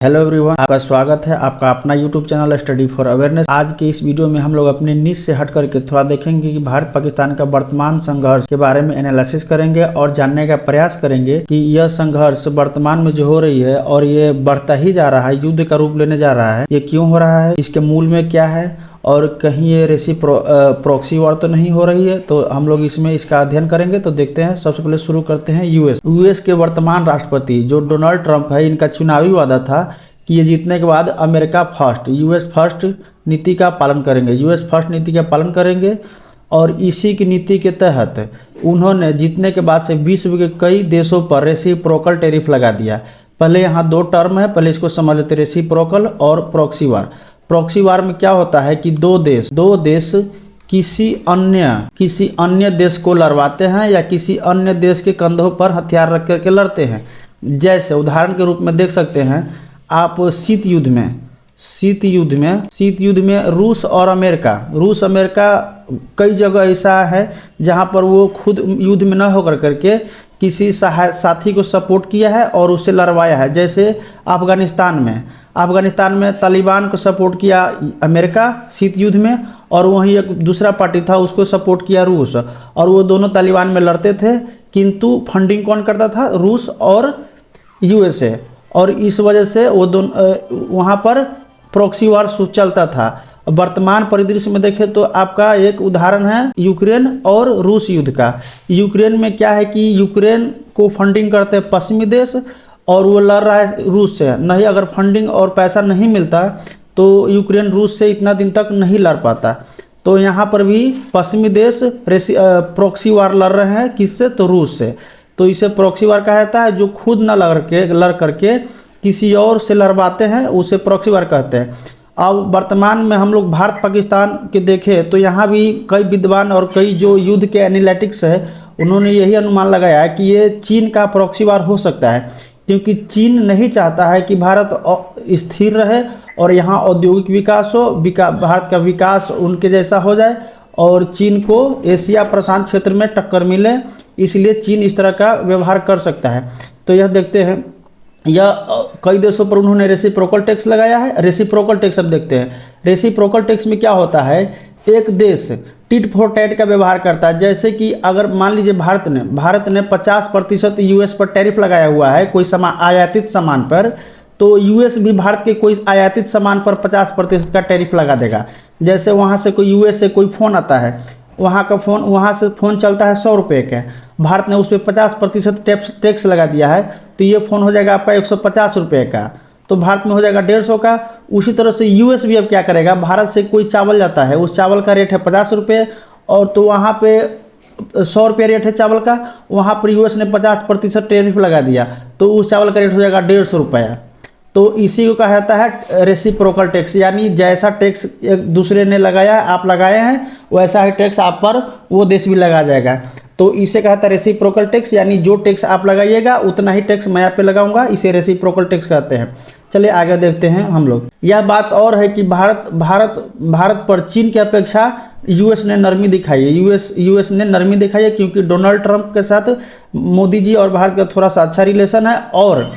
Hello everyone, आपका स्वागत है आपका अपना YouTube channel study for awareness. आज के इस वीडियो में हम लोग अपने निश से हट करके थोड़ा देखेंगे कि भारत पाकिस्तान का वर्तमान संघर्ष के बारे में एनालिसिस करेंगे और जानने का प्रयास करेंगे कि यह संघर्ष वर्तमान में जो हो रही है और ये बढ़ता ही जा रहा है, युद्ध का रूप लेने जा रहा है, ये क्यों हो रहा है, इसके मूल में क्या है और कहीं ये प्रॉक्सी वॉर तो नहीं हो रही है। तो हम लोग इसमें इसका अध्ययन करेंगे। तो देखते हैं, सबसे पहले शुरू करते हैं यूएस के वर्तमान राष्ट्रपति जो डोनाल्ड ट्रंप है, इनका चुनावी वादा था कि ये जीतने के बाद अमेरिका फर्स्ट, यूएस फर्स्ट नीति का पालन करेंगे, यूएस फर्स्ट नीति का पालन करेंगे। और इसी की नीति के तहत उन्होंने जीतने के बाद से विश्व के कई देशों पर रेसिप्रोकल टैरिफ लगा दिया। पहले यहाँ दो टर्म है, पहले इसको समझ लेते, रेसिप्रोकल और प्रॉक्सी वार। प्रॉक्सी वार में क्या होता है कि दो देश किसी अन्य देश को लड़वाते हैं या किसी अन्य देश के कंधों पर हथियार रख करके लड़ते हैं। जैसे उदाहरण के रूप में देख सकते हैं आप शीत युद्ध में रूस और अमेरिका कई जगह ऐसा है जहां पर वो खुद युद्ध में न होकर करके किसी साथी को सपोर्ट किया है और उससे लड़वाया है। जैसे अफगानिस्तान में तालिबान को सपोर्ट किया अमेरिका शीत युद्ध में, और वहीं एक दूसरा पार्टी था उसको सपोर्ट किया रूस, और वो दोनों तालिबान में लड़ते थे, किंतु फंडिंग कौन करता था? रूस और यूएसए। और इस वजह से वो दोनों वहाँ पर प्रॉक्सी वार चलता था। वर्तमान परिदृश्य में देखें तो आपका एक उदाहरण है यूक्रेन और रूस युद्ध का। यूक्रेन में क्या है कि यूक्रेन को फंडिंग करते हैं पश्चिमी देश और वो लड़ रहा है रूस से। नहीं, अगर फंडिंग और पैसा नहीं मिलता तो यूक्रेन रूस से इतना दिन तक नहीं लड़ पाता। तो यहाँ पर भी पश्चिमी देश प्रॉक्सी वार लड़ रहे हैं, किससे? तो रूस से। तो इसे प्रॉक्सी वार कहा जाता है। जो खुद न लड़ करके किसी और से लड़वाते हैं उसे प्रॉक्सी वार कहते हैं। अब वर्तमान में हम लोग भारत पाकिस्तान के देखें तो यहाँ भी कई विद्वान और कई जो युद्ध के एनालिटिक्स है उन्होंने यही अनुमान लगाया है कि ये चीन का प्रॉक्सी वार हो सकता है, क्योंकि चीन नहीं चाहता है कि भारत स्थिर रहे और यहाँ औद्योगिक विकास हो, भारत का विकास उनके जैसा हो जाए और चीन को एशिया प्रशांत क्षेत्र में टक्कर मिले, इसलिए चीन इस तरह का व्यवहार कर सकता है। तो यह देखते हैं, यह कई देशों पर उन्होंने रेसिप्रोकल टैक्स लगाया है। रेसिप्रोकल टैक्स अब देखते हैं। रेसिप्रोकल टैक्स में क्या होता है, एक देश टिट फॉर टैट का व्यवहार करता है। जैसे कि अगर मान लीजिए भारत ने 50% यूएस पर टैरिफ लगाया हुआ है कोई आयातित सामान पर, तो यूएस भी भारत के कोई आयातित सामान पर 50% का टैरिफ लगा देगा। जैसे वहाँ से कोई यूएस से कोई फ़ोन आता है, वहाँ से फ़ोन चलता है 100 रुपये के, भारत ने उस पर 50% टैक्स लगा दिया है, तो ये फ़ोन हो जाएगा आपका 150 रुपये का, तो भारत में हो जाएगा 150 का। उसी तरह से यूएस भी अब क्या करेगा, भारत से कोई चावल जाता है, उस चावल का रेट है 50 रुपये, और तो वहाँ पे 100 रुपये रेट है चावल का, वहाँ पर यूएस ने 50% टैरिफ लगा दिया, तो उस चावल का रेट हो जाएगा 150 रुपया। तो इसी को कहा जाता है रेसिप्रोकल टैक्स, यानी जैसा टैक्स एक दूसरे ने लगाया है, आप लगाए हैं, वैसा ही टैक्स आप पर वो देश भी लगा जाएगा। तो इसे कहा जाता है रेसिप्रोकल टैक्स, यानी जो टैक्स आप लगाइएगा उतना ही टैक्स मैं आप पे लगाऊंगा, इसे रेसिप्रोकल टैक्स कहते हैं। चलिए आगे देखते हैं हम लोग। यह बात और है कि भारत पर चीन की अपेक्षा यूएस ने नरमी दिखाई है। यूएस ने नरमी दिखाई है क्योंकि डोनाल्ड ट्रंप के साथ मोदी जी और भारत का थोड़ा सा अच्छा रिलेशन है, और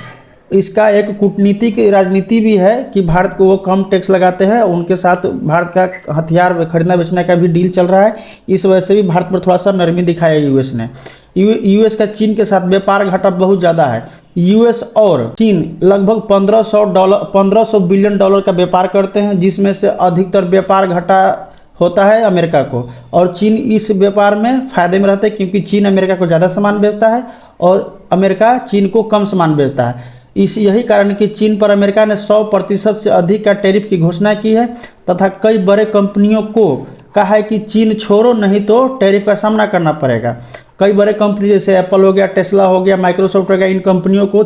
इसका एक कूटनीतिक राजनीति भी है कि भारत को वो कम टैक्स लगाते हैं, उनके साथ भारत का हथियार खरीदना बेचने का भी डील चल रहा है। इस वजह से भी भारत पर थोड़ा सा नरमी दिखाया यूएस ने। यूएस का चीन के साथ व्यापार घाटा बहुत ज़्यादा है। यूएस और चीन लगभग 1500 बिलियन डॉलर का व्यापार करते हैं, जिसमें से अधिकतर व्यापार घाटा होता है अमेरिका को, और चीन इस व्यापार में फ़ायदे में रहता है क्योंकि चीन अमेरिका को ज़्यादा सामान बेचता है और अमेरिका चीन को कम सामान बेचता है। यही कारण कि चीन पर अमेरिका ने 100% से अधिक का टैरिफ की घोषणा की है, तथा कई बड़े कंपनियों को कहा है कि चीन छोड़ो नहीं तो टैरिफ का सामना करना पड़ेगा। कई बड़े कंपनी जैसे एप्पल हो गया, टेस्ला हो गया, माइक्रोसॉफ्ट हो गया, इन कंपनियों को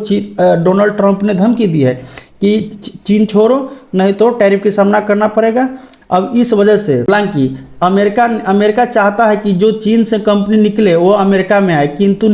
डोनाल्ड ट्रंप ने धमकी दी है कि चीन छोड़ो नहीं तो टैरिफ का सामना करना पड़ेगा। अब इस वजह से हालांकि अमेरिका चाहता है कि जो चीन से कंपनी निकले वो अमेरिका में आए, किंतु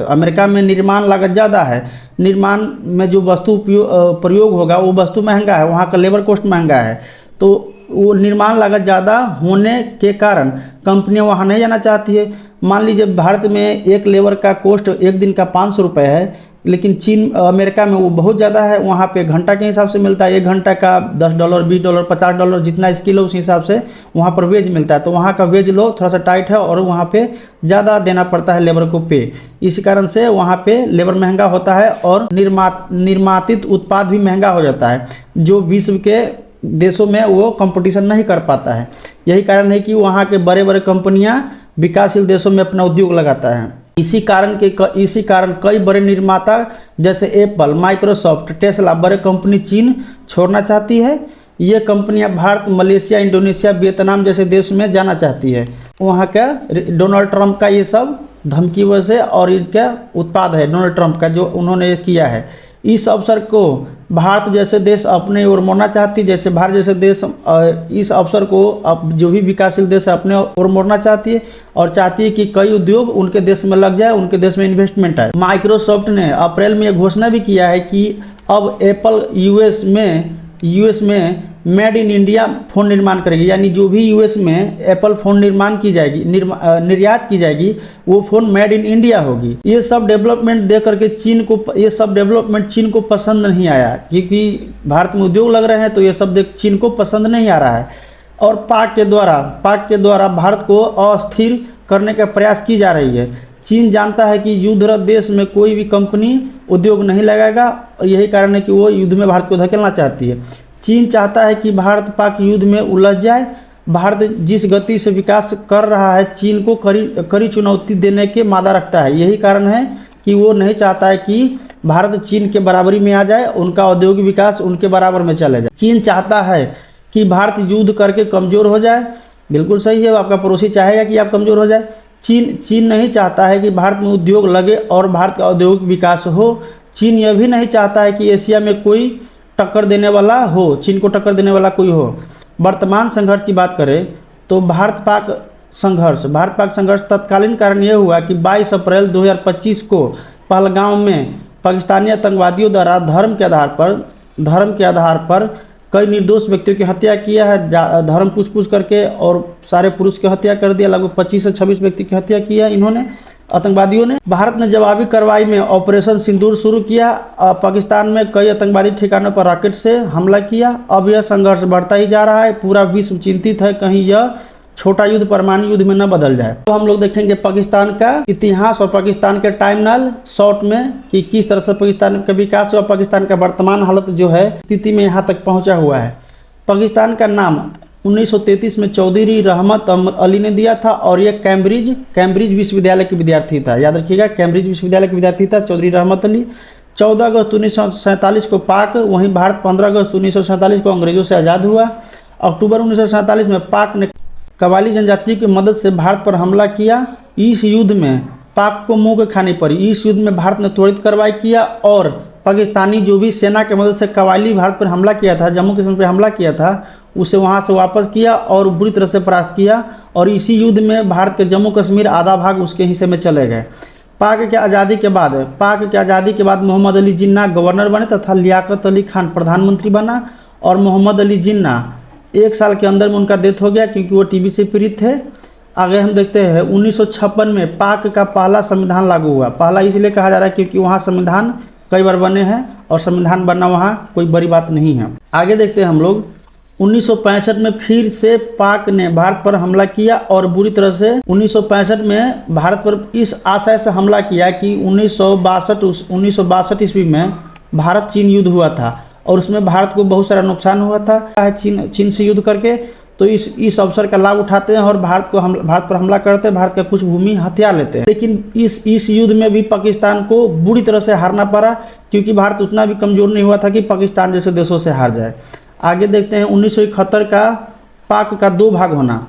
अमेरिका में निर्माण लागत ज़्यादा है। निर्माण में जो वस्तु प्रयोग होगा वो वस्तु महंगा है, वहाँ का लेबर कॉस्ट महंगा है, तो वो निर्माण लागत ज़्यादा होने के कारण कंपनियां वहाँ नहीं जाना चाहती है। मान लीजिए भारत में एक लेबर का कॉस्ट एक दिन का 500 रुपये है, लेकिन चीन अमेरिका में वो बहुत ज़्यादा है, वहाँ पे घंटा के हिसाब से मिलता है, 1 घंटा का $10, $20, $50, जितना स्किल हो उस हिसाब से वहाँ पर वेज मिलता है। तो वहाँ का वेज लो थोड़ा सा टाइट है और वहाँ पे ज़्यादा देना पड़ता है लेबर को पे, इसी कारण से वहाँ पे लेबर महंगा होता है और निर्मातित उत्पाद भी महंगा हो जाता है, जो विश्व के देशों में वो कंपटीशन नहीं कर पाता है। यही कारण है कि वहाँ के बड़े बड़े कंपनियाँ विकासशील देशों में अपना उद्योग लगाता है। इसी कारण कई बड़े निर्माता जैसे एप्पल, माइक्रोसॉफ्ट, टेस्ला बड़े कंपनी चीन छोड़ना चाहती है। ये कंपनियां भारत, मलेशिया, इंडोनेशिया, वियतनाम जैसे देश में जाना चाहती है। वहाँ का डोनाल्ड ट्रंप का ये सब धमकी वजह से और इनका उत्पाद है डोनाल्ड ट्रंप का जो उन्होंने किया है। इस अवसर को भारत जैसे देश अपने ओर मोड़ना चाहती है, जैसे भारत जैसे देश इस अवसर को अब जो भी विकासशील देश है अपने ओर मोड़ना चाहती है और चाहती है कि कई उद्योग उनके देश में लग जाए, उनके देश में इन्वेस्टमेंट आए। माइक्रोसॉफ्ट ने अप्रैल में यह घोषणा भी किया है कि अब एप्पल यूएस में मेड इन इंडिया फ़ोन निर्माण करेगी, यानी जो भी यूएस में एप्पल फ़ोन निर्माण की जाएगी, निर्यात की जाएगी, वो फ़ोन मेड इन इंडिया होगी। ये सब डेवलपमेंट देख करके चीन को पसंद नहीं आया, क्योंकि भारत में उद्योग लग रहे हैं तो ये सब देख चीन को पसंद नहीं आ रहा है। और पाक के द्वारा भारत को अस्थिर करने का प्रयास की जा रही है। चीन जानता है कि युद्धरत देश में कोई भी कंपनी उद्योग नहीं लगाएगा, और यही कारण है कि वो युद्ध में भारत को धकेलना चाहती है। चीन चाहता है कि भारत पाक युद्ध में उलझ जाए। भारत जिस गति से विकास कर रहा है, चीन को कड़ी चुनौती देने के मादा रखता है। यही कारण है कि वो नहीं चाहता है कि भारत चीन के बराबरी में आ जाए, उनका औद्योगिक विकास उनके बराबर में चले जाए। चीन चाहता है कि भारत युद्ध करके कमज़ोर हो जाए। बिल्कुल सही है, आपका पड़ोसी चाहेगा कि आप कमज़ोर हो जाए। चीन नहीं चाहता है कि भारत में उद्योग लगे और भारत का औद्योगिक विकास हो। चीन यह भी नहीं चाहता है कि एशिया में कोई टक्कर देने वाला हो, चीन को टक्कर देने वाला कोई हो। वर्तमान संघर्ष की बात करें तो भारत पाक संघर्ष तत्कालीन कारण यह हुआ कि 22 अप्रैल 2025 को पहलगाम में पाकिस्तानी आतंकवादियों द्वारा धर्म के आधार पर कई निर्दोष व्यक्तियों की हत्या किया है। धर्म पूछ करके और सारे पुरुष की हत्या कर दिया। लगभग 25 से 26 व्यक्ति की हत्या किया इन्होंने, आतंकवादियों ने। भारत ने जवाबी कार्रवाई में ऑपरेशन सिंदूर शुरू किया। पाकिस्तान में कई आतंकवादी ठिकानों पर रॉकेट से हमला किया। अब यह संघर्ष बढ़ता ही जा रहा है। पूरा विश्व चिंतित है कहीं यह छोटा युद्ध परमाणु युद्ध में न बदल जाए। तो हम लोग देखेंगे पाकिस्तान का इतिहास और पाकिस्तान के टाइमलाइन शॉर्ट में कि किस तरह से पाकिस्तान का विकास और पाकिस्तान का वर्तमान हालत जो है स्थिति में यहाँ तक पहुँचा हुआ है। पाकिस्तान का नाम 1933 में चौधरी रहमत अली ने दिया था और यह कैम्ब्रिज विश्वविद्यालय के विद्यार्थी था। याद रखिएगा, कैम्ब्रिज विश्वविद्यालय के विद्यार्थी था चौधरी रहमत अली। 14 अगस्त 1947 को पाक, वहीं भारत 15 अगस्त 1947 को अंग्रेजों से आज़ाद हुआ। अक्टूबर 1947 में पाक ने कबायली जनजाति की मदद से भारत पर हमला किया। इस युद्ध में पाक को मुंह के खानी पड़ी। इस युद्ध में भारत ने त्वरित कार्रवाई किया और पाकिस्तानी जो भी सेना की मदद से कबायली भारत पर हमला किया था, जम्मू कश्मीर पर हमला किया था, उसे वहां से वापस किया और बुरी तरह से परास्त किया। और इसी युद्ध में भारत के जम्मू कश्मीर आधा भाग उसके हिस्से में चले गए। पाक की आज़ादी के बाद मोहम्मद अली जिन्ना गवर्नर बने तथा लियाकत अली खान प्रधानमंत्री बना। और मोहम्मद अली जिन्ना 1 साल के अंदर में उनका डेथ हो गया क्योंकि वो टीबी से पीड़ित थे। आगे हम देखते हैं 1956 में पाक का पहला संविधान लागू हुआ। पहला इसलिए कहा जा रहा है क्योंकि वहाँ संविधान कई बार बने हैं और संविधान बनना वहाँ कोई बड़ी बात नहीं है। आगे देखते हैं हम लोग 1965 में फिर से पाक ने भारत पर हमला किया और बुरी तरह से 1965 में भारत पर इस आशय से हमला किया कि 1962 ईस्वी में भारत चीन युद्ध हुआ था और उसमें भारत को बहुत सारा नुकसान हुआ था चीन से युद्ध करके। तो इस अवसर का लाभ उठाते हैं और भारत पर हमला करते हैं, भारत का कुछ भूमि हथिया लेते हैं। लेकिन इस युद्ध में भी पाकिस्तान को बुरी तरह से हारना पड़ा क्योंकि भारत उतना भी कमज़ोर नहीं हुआ था कि पाकिस्तान जैसे देशों से हार जाए। आगे देखते हैं 1971 का पाक का 2 भाग होना।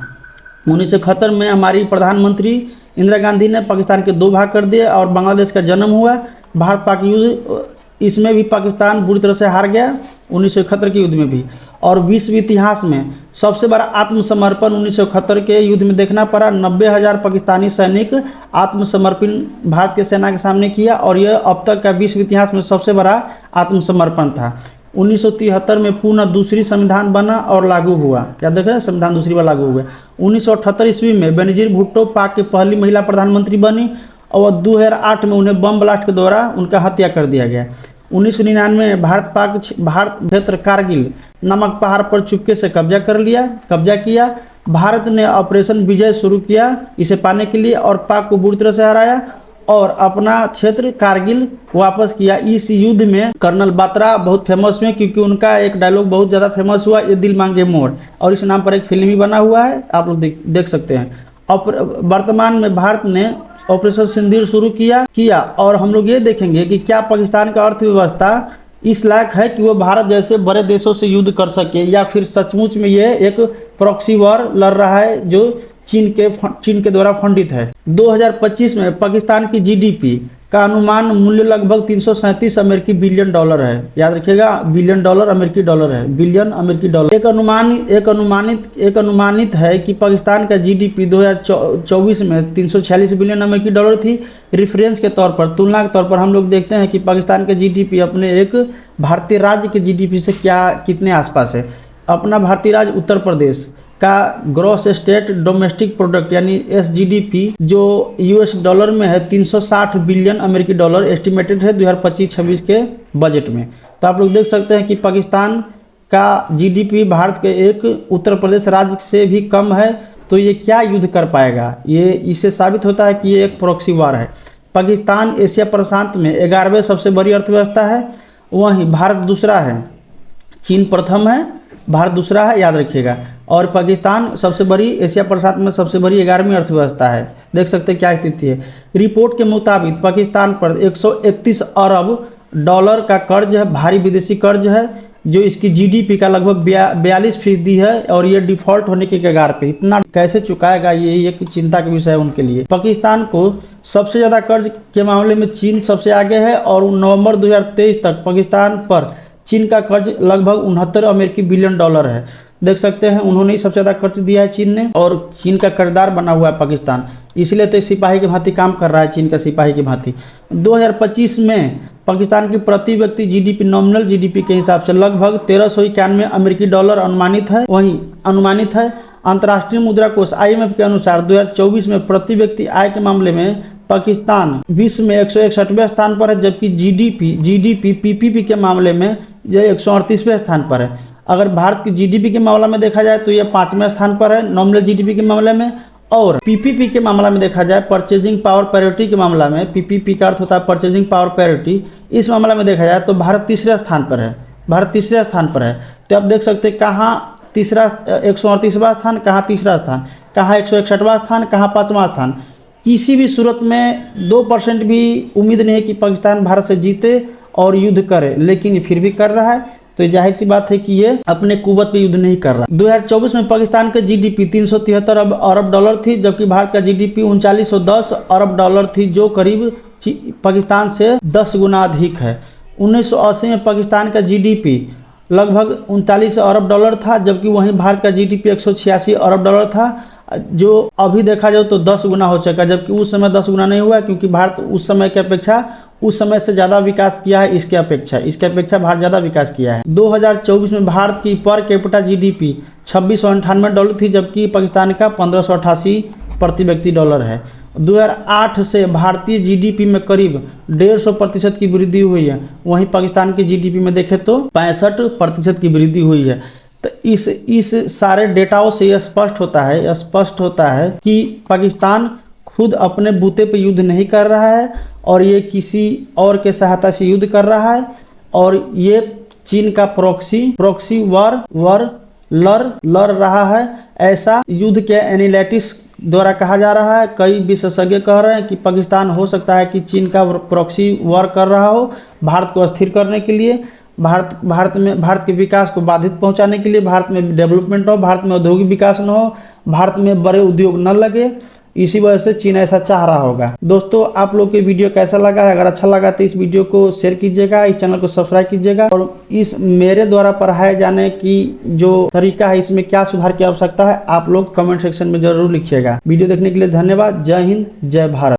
1971 में हमारी प्रधानमंत्री इंदिरा गांधी ने पाकिस्तान के 2 भाग कर दिए और बांग्लादेश का जन्म हुआ। भारत पाक युद्ध, इसमें भी पाकिस्तान बुरी तरह से हार गया 1971 के युद्ध में भी। और विश्व इतिहास में सबसे बड़ा आत्मसमर्पण 1971 के युद्ध में देखना पड़ा। 90,000 पाकिस्तानी सैनिक आत्मसमर्पण भारत के सेना के सामने किया और यह अब तक का विश्व इतिहास में सबसे बड़ा आत्मसमर्पण था। 1973 में पुनः दूसरी संविधान बना और लागू हुआ। क्या देख रहे हैं, संविधान दूसरी बार लागू हुआ। 1978 ईस्वी में बेनजीर भुट्टो पाक की पहली महिला प्रधानमंत्री बनी और 2008 में उन्हें बम ब्लास्ट के द्वारा उनका हत्या कर दिया गया। 1999 में भारत क्षेत्र कारगिल नामक पहाड़ पर चुपके से कब्जा किया। भारत ने ऑपरेशन विजय शुरू किया इसे पाने के लिए और पाक को बुरी तरह से हराया और अपना क्षेत्र कारगिल वापस किया। इस युद्ध में कर्नल बात्रा बहुत फेमस हुए क्योंकि उनका एक डायलॉग बहुत ज़्यादा फेमस हुआ, ये दिल मांगे मोर, और इस नाम पर एक फिल्म भी बना हुआ है, आप लोग देख सकते हैं। वर्तमान में भारत ने ऑपरेशन सिंदूर शुरू किया और हम लोग ये देखेंगे कि क्या पाकिस्तान का अर्थव्यवस्था इस लायक है कि वो भारत जैसे बड़े देशों से युद्ध कर सके, या फिर सचमुच में ये एक प्रॉक्सी वॉर लड़ रहा है जो चीन के द्वारा फंडित है। 2025 में पाकिस्तान की जीडीपी का अनुमान मूल्य लगभग 337 अमेरिकी बिलियन डॉलर है। याद रखिएगा, बिलियन डॉलर अमेरिकी डॉलर है, बिलियन अमेरिकी डॉलर। एक अनुमानित है कि पाकिस्तान का जीडीपी 2024 में 346 बिलियन अमेरिकी डॉलर थी। रेफरेंस के तौर पर, तुलना के तौर पर हम लोग देखते हैं कि पाकिस्तान का जीडीपी अपने एक भारतीय राज्य के जीडीपी से कितने आसपास है। अपना भारतीय राज्य उत्तर प्रदेश का ग्रॉस स्टेट डोमेस्टिक प्रोडक्ट यानी एसजीडीपी जो यूएस डॉलर में है 360 बिलियन अमेरिकी डॉलर एस्टिमेटेड है 2025-26 के बजट में। तो आप लोग देख सकते हैं कि पाकिस्तान का जीडीपी भारत के एक उत्तर प्रदेश राज्य से भी कम है। तो ये क्या युद्ध कर पाएगा, ये इससे साबित होता है कि ये एक प्रॉक्सी वार है। पाकिस्तान एशिया प्रशांत में 11वें सबसे बड़ी अर्थव्यवस्था है, वहीं भारत दूसरा है, चीन प्रथम है, भारत दूसरा है, याद रखिएगा। और पाकिस्तान सबसे बड़ी एशिया प्रशांत में सबसे बड़ी 11वीं अर्थव्यवस्था है। देख सकते हैं क्या स्थिति है। रिपोर्ट के मुताबिक पाकिस्तान पर 131 अरब डॉलर का कर्ज है, भारी विदेशी कर्ज है, जो इसकी जीडीपी का लगभग 42% है और ये डिफॉल्ट होने के कगार पे। इतना कैसे चुकाएगा, ये एक चिंता का विषय है उनके लिए। पाकिस्तान को सबसे ज़्यादा कर्ज के मामले में चीन सबसे आगे है और नवंबर 2023 तक पाकिस्तान पर चीन का कर्ज लगभग 69 अमेरिकी बिलियन डॉलर है। देख सकते हैं उन्होंने ही सबसे ज़्यादा कर्ज दिया है चीन ने, और चीन का कर्जदार बना हुआ है पाकिस्तान, इसलिए तो सिपाही की भांति काम कर रहा है, चीन का सिपाही की भांति। 2025 में पाकिस्तान की प्रति व्यक्ति जीडीपी नॉमिनल जीडीपी के हिसाब से लगभग 1391 अमेरिकी डॉलर अनुमानित है। अंतर्राष्ट्रीय मुद्रा कोष IMF के अनुसार 2024 में प्रति व्यक्ति आय के मामले में पाकिस्तान विश्व में 161वें स्थान पर है, जबकि जीडीपी पीपीपी के मामले में यह 138वें स्थान पर है। अगर भारत की जीडीपी के मामले में देखा जाए तो यह 5वें स्थान पर है नॉमिनल जीडीपी के मामले में, और पीपीपी के मामला में देखा जाए परचेजिंग पावर पैरिटी के मामला में, पीपीपी का अर्थ होता है परचेजिंग पावर पैरिटी, इस मामला में देखा जाए तो भारत तीसरे स्थान पर है। तो आप देख सकते हैं कहाँ तीसरा 138वां स्थान, कहाँ तीसरा स्थान, कहाँ 161वां स्थान, कहाँ 5वां स्थान। किसी भी सूरत में 2% भी उम्मीद नहीं है कि पाकिस्तान भारत से जीते और युद्ध करे, लेकिन ये फिर भी कर रहा है। तो जाहिर सी बात है कि ये अपने कुव्वत पे युद्ध नहीं कर रहा। 2024 में पाकिस्तान का जीडीपी 373 अरब डॉलर थी, जबकि भारत का जीडीपी 3910 अरब डॉलर थी, जो करीब पाकिस्तान से 10 गुना अधिक है। 1980 में पाकिस्तान का जीडीपी लगभग 39 अरब डॉलर था, जबकि वहीं भारत का जीडीपी 186 अरब डॉलर था, जो अभी देखा जाए तो 10 गुना हो सका, जबकि उस समय 10 गुना नहीं हुआ, क्योंकि भारत उस समय की अपेक्षा उस समय से ज़्यादा विकास किया है। इसके अपेक्षा भारत ज़्यादा विकास किया है। 2024 में भारत की पर कैपिटा जीडीपी 2698 डॉलर थी, जबकि पाकिस्तान का 1588 प्रति व्यक्ति डॉलर है। 2008 से भारतीय जीडीपी में करीब 150% की वृद्धि हुई है, वहीं पाकिस्तान की जीडीपी में देखें तो 65% की वृद्धि हुई है। तो इस सारे डेटाओं से यह स्पष्ट होता है कि पाकिस्तान खुद अपने बूते पे युद्ध नहीं कर रहा है और ये किसी और के सहायता से युद्ध कर रहा है, और ये चीन का प्रॉक्सी वार लड़ रहा है। ऐसा युद्ध के एनालिटिक्स द्वारा कहा जा रहा है। कई विशेषज्ञ कह रहे हैं कि पाकिस्तान हो सकता है कि चीन का प्रॉक्सी वार कर रहा हो भारत को अस्थिर करने के लिए, भारत के विकास को बाधित पहुंचाने के लिए, भारत में डेवलपमेंट हो, भारत में औद्योगिक विकास न हो, भारत में बड़े उद्योग न लगे, इसी वजह से चीन ऐसा चाह रहा होगा। दोस्तों, आप लोग के वीडियो कैसा लगा है? अगर अच्छा लगा तो इस वीडियो को शेयर कीजिएगा, इस चैनल को सब्सक्राइब कीजिएगा, और इस मेरे द्वारा पढ़ाए जाने की जो तरीका है इसमें क्या सुधार की आवश्यकता है आप लोग कमेंट सेक्शन में जरूर लिखिएगा। वीडियो देखने के लिए धन्यवाद। जय हिंद, जय भारत।